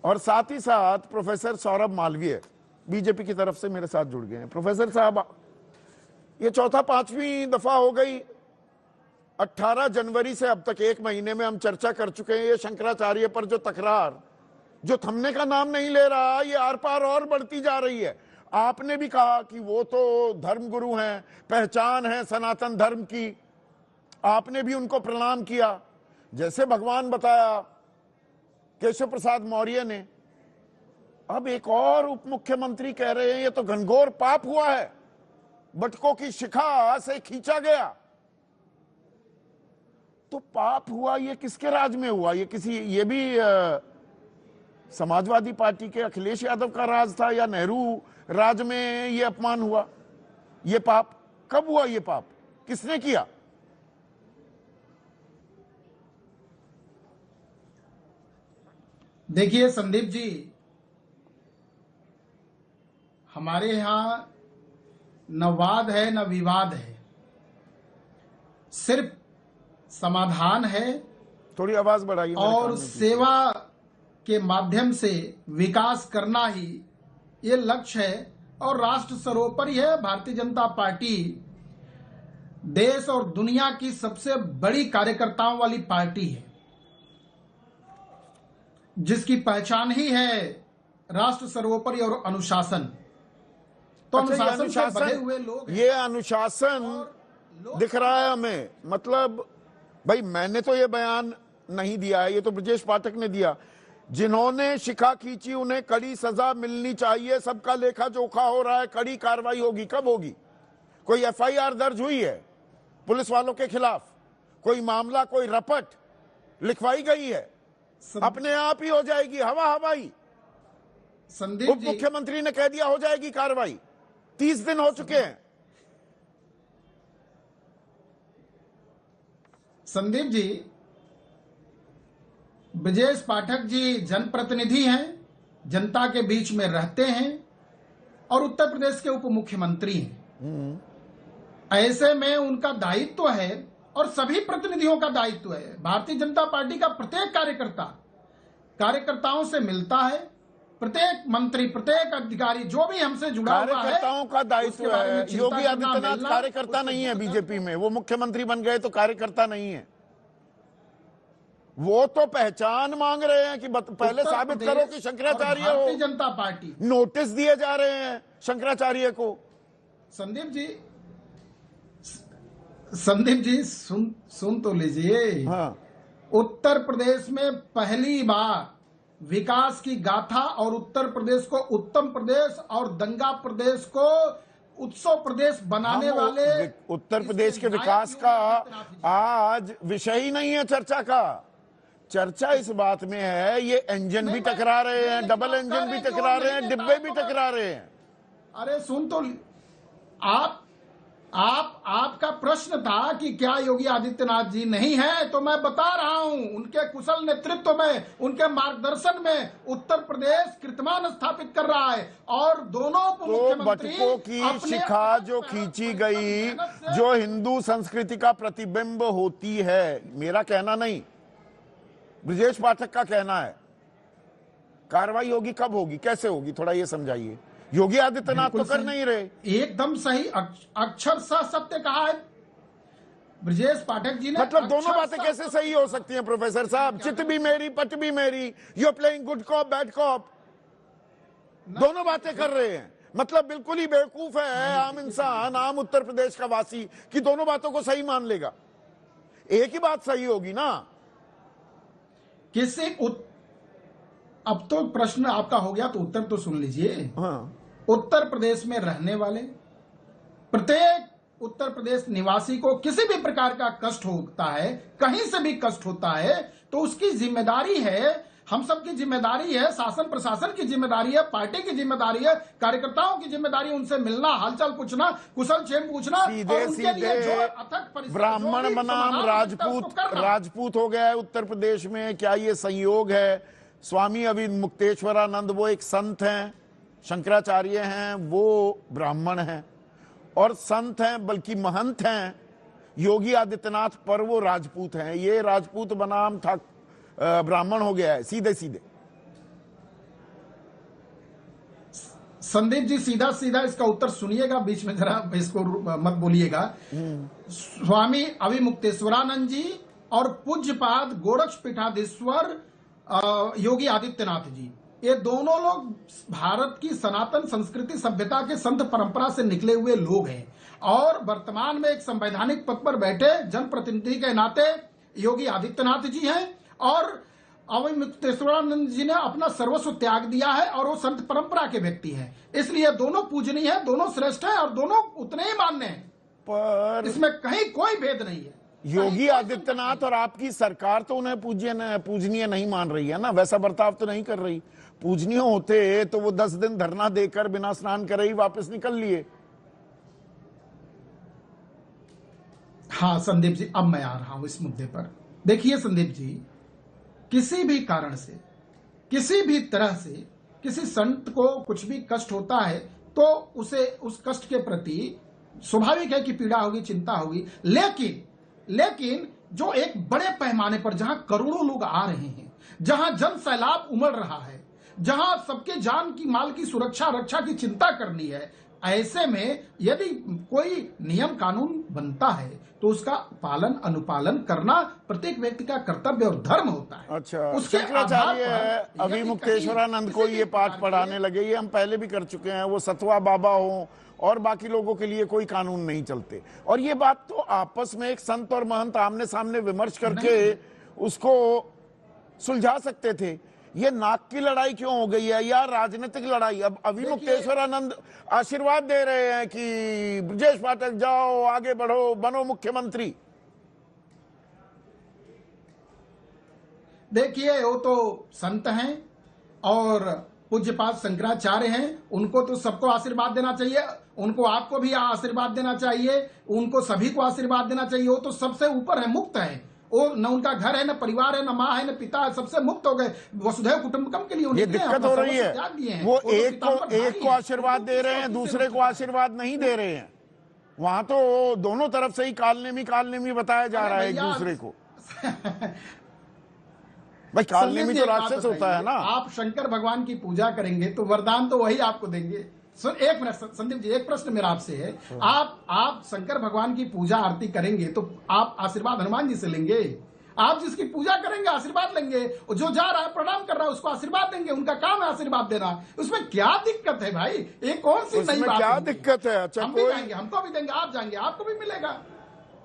और साथ ही साथ प्रोफेसर सौरभ मालवीय बीजेपी की तरफ से मेरे साथ जुड़ गए हैं। प्रोफेसर साहब, ये चौथा पांचवी दफा हो गई, 18 जनवरी से अब तक 1 महीने में हम चर्चा कर चुके हैं। ये शंकराचार्य पर जो तकरार, जो थमने का नाम नहीं ले रहा, ये आर पार और बढ़ती जा रही है। आपने भी कहा कि वो तो धर्मगुरु हैं, पहचान है सनातन धर्म की, आपने भी उनको प्रणाम किया। जैसे भगवान बताया केशव प्रसाद मौर्य ने, अब एक और उप मुख्यमंत्री कह रहे हैं ये तो घनघोर पाप हुआ है, बटकों की शिखा से खींचा गया। तो पाप हुआ, ये किसके राज में हुआ? ये किसी, ये भी समाजवादी पार्टी के अखिलेश यादव का राज था या नेहरू राज में ये अपमान हुआ? ये पाप कब हुआ? ये पाप किसने किया? देखिए संदीप जी, हमारे यहां न वाद है न विवाद है, सिर्फ समाधान है। थोड़ी आवाज बढ़ाइए। और सेवा के माध्यम से विकास करना ही ये लक्ष्य है। और राष्ट्र सर्वोपरि है। भारतीय जनता पार्टी देश और दुनिया की सबसे बड़ी कार्यकर्ताओं वाली पार्टी है, जिसकी पहचान ही है राष्ट्र सर्वोपरि और अनुशासन। तो अनुशासन से बंधे हुए लोग, ये अनुशासन दिख रहा है हमें। मतलब भाई, मैंने तो ये बयान नहीं दिया है, ये तो ब्रजेश पाठक ने दिया। जिन्होंने शिखा खींची उन्हें कड़ी सजा मिलनी चाहिए। सबका लेखा जोखा हो रहा है, कड़ी कार्रवाई होगी। कब होगी? कोई एफआईआर दर्ज हुई है पुलिस वालों के खिलाफ? कोई मामला, कोई रपट लिखवाई गई है? अपने आप ही हो जाएगी हवा हवाई। संदीप उप मुख्यमंत्री ने कह दिया हो जाएगी कार्रवाई। 30 दिन हो चुके हैं। संदीप जी, ब्रजेश पाठक जी जनप्रतिनिधि हैं, जनता के बीच में रहते हैं और उत्तर प्रदेश के उप मुख्यमंत्री हैं। ऐसे में उनका दायित्व है और सभी प्रतिनिधियों का दायित्व है। भारतीय जनता पार्टी का प्रत्येक कार्यकर्ता कार्यकर्ताओं से मिलता है। प्रत्येक मंत्री, प्रत्येक अधिकारी जो भी हमसे जुड़ा हुआ है, कार्यकर्ताओं का दायित्व है। योगी आदित्यनाथ कार्यकर्ता नहीं है बीजेपी में। वो मुख्यमंत्री बन गए तो कार्यकर्ता नहीं है। वो तो पहचान मांग रहे हैं कि पहले साबित करो कि शंकराचार्य हो। भारतीय जनता पार्टी नोटिस दिए जा रहे हैं शंकराचार्य को। संदीप जी सुन तो लीजिए। हाँ। उत्तर प्रदेश में पहली बार विकास की गाथा और उत्तर प्रदेश को उत्तम प्रदेश और दंगा प्रदेश को उत्सव प्रदेश बनाने वाले उत्तर प्रदेश के विकास का आज विषय ही नहीं है चर्चा का। चर्चा इस बात में है ये इंजन भी टकरा रहे हैं, डबल इंजन भी टकरा रहे हैं, डिब्बे भी टकरा रहे हैं। अरे सुन तो, आपका प्रश्न था कि क्या योगी आदित्यनाथ जी नहीं है, तो मैं बता रहा हूं उनके कुशल नेतृत्व में, उनके मार्गदर्शन में उत्तर प्रदेश कीर्तिमान स्थापित कर रहा है। और दोनों मुख्यमंत्री बटकों की शिखा जो खींची गई, जो हिंदू संस्कृति का प्रतिबिंब होती है, मेरा कहना नहीं, ब्रजेश पाठक का कहना है। कार्रवाई होगी, कब होगी, कैसे होगी, थोड़ा ये समझाइए। योगी आदित्यनाथ तो कर नहीं रहे। एकदम सही, अक्षर सत्य कहा है ब्रजेश पाठक जी ने। मतलब दोनों बातें कैसे सही हो सकती हैं प्रोफेसर साहब? चित भी मेरी, पट भी मेरी, you are playing good cop bad cop, दोनों बातें कर रहे हैं। मतलब बिल्कुल ही बेवकूफ है आम इंसान, आम उत्तर प्रदेश का वासी कि दोनों बातों को सही मान लेगा। एक ही बात सही होगी ना। अब तो प्रश्न आपका हो गया तो उत्तर तो सुन लीजिए। हाँ। उत्तर प्रदेश में रहने वाले प्रत्येक उत्तर प्रदेश निवासी को किसी भी प्रकार का कष्ट होता है, कहीं से भी कष्ट होता है, तो उसकी जिम्मेदारी है, हम सब की जिम्मेदारी है, शासन प्रशासन की जिम्मेदारी है, पार्टी की जिम्मेदारी है, कार्यकर्ताओं की जिम्मेदारी, उनसे मिलना, हालचाल पूछना, कुशल क्षेम पूछना। सीधे सीधे ब्राह्मण बनाम राजपूत हो गया है उत्तर प्रदेश में। क्या ये संयोग है? स्वामी अभी मुक्तेश्वरानंद वो एक संत हैं, शंकराचार्य हैं, वो ब्राह्मण हैं और संत हैं, बल्कि महंत हैं। योगी आदित्यनाथ पर वो राजपूत हैं। ये राजपूत बनाम था ब्राह्मण हो गया है सीधे सीधे। संदीप जी सीधा सीधा इसका उत्तर सुनिएगा, बीच में जरा इसको मत बोलिएगा। स्वामी अविमुक्तेश्वरानंद जी और पूज्यपाद गोरक्षपीठाधीश्वर योगी आदित्यनाथ जी, ये दोनों लोग भारत की सनातन संस्कृति सभ्यता के संत परंपरा से निकले हुए लोग हैं और वर्तमान में एक संवैधानिक पद पर बैठे जनप्रतिनिधि के नाते योगी आदित्यनाथ जी हैं और अविमुक्तेश्वरानंद जी ने अपना सर्वस्व त्याग दिया है और वो संत परंपरा के व्यक्ति हैं, इसलिए दोनों पूजनीय है, दोनों श्रेष्ठ है और दोनों उतने ही मान्य हैं, पर इसमें कहीं कोई भेद नहीं है। योगी आदित्यनाथ और आपकी सरकार तो उन्हें पूजनीय नहीं मान रही है ना, वैसा बर्ताव तो नहीं कर रही। पूजनीय होते तो वो 10 दिन धरना देकर बिना स्नान करे ही वापस निकल लिए। हाँ संदीप जी, अब मैं आ रहा हूं इस मुद्दे पर। देखिए संदीप जी, किसी भी कारण से, किसी भी तरह से किसी संत को कुछ भी कष्ट होता है तो उसे उस कष्ट के प्रति स्वाभाविक है कि पीड़ा होगी, चिंता होगी, लेकिन जो एक बड़े पैमाने पर जहां करोड़ों लोग आ रहे हैं, जहां जन सैलाब उमड़ रहा है, जहां सबके जान की माल की सुरक्षा रक्षा की चिंता करनी है, ऐसे में यदि कोई नियम कानून बनता है तो उसका पालन अनुपालन करना प्रत्येक व्यक्ति का कर्तव्य और धर्म होता है। अच्छा, शंकराचार्य अविमुक्तेश्वरानंद को ये पाठ पढ़ाने लगे, ये हम पहले भी कर चुके हैं, वो सतवा बाबा हो और बाकी लोगों के लिए कोई कानून नहीं चलते। और ये बात तो आपस में एक संत और महंत आमने सामने विमर्श करके उसको सुलझा सकते थे। ये नाक की लड़ाई क्यों हो गई है या राजनीतिक लड़ाई? अब अविमुक्तेश्वरानंद आशीर्वाद दे रहे हैं कि ब्रजेश पाठक जाओ, आगे बढ़ो, बनो मुख्यमंत्री। देखिए, वो तो संत हैं और पूज्यपाद शंकराचार्य हैं, उनको तो सबको आशीर्वाद देना चाहिए, उनको आपको भी आशीर्वाद देना चाहिए, उनको सभी को आशीर्वाद देना चाहिए। वो तो सबसे ऊपर है, मुक्त है, वो न उनका घर है, न परिवार है, न माँ है, न पिता है, सबसे मुक्त हो गए, वसुधैव कुटुंबकम के लिए। ये दिक्कत हो रही है, वो एक को आशीर्वाद दे रहे हैं, दूसरे को आशीर्वाद नहीं दे रहे हैं। वहां तो दोनों तरफ से ही कालनेमी बताया जा रहा है एक दूसरे को। भाई कालनेमी तो राक्षस होता है ना। आप शंकर भगवान की पूजा करेंगे तो वरदान तो वही आपको देंगे। एक मिनट संदीप जी, एक प्रश्न मेरा आपसे है, आप शंकर भगवान की पूजा आरती करेंगे तो आप आशीर्वाद हनुमान जी से लेंगे? आप जिसकी पूजा करेंगे आशीर्वाद लेंगे, जो जा रहा है प्रणाम कर रहा है उसको आशीर्वाद देंगे, उनका काम है आशीर्वाद देना। उसमें क्या दिक्कत है भाई? एक कौन सी नई बात? क्या दिक्कत है? अच्छा, हम भी जाएंगे, हमको भी देंगे, आप जाएंगे, आपको भी मिलेगा।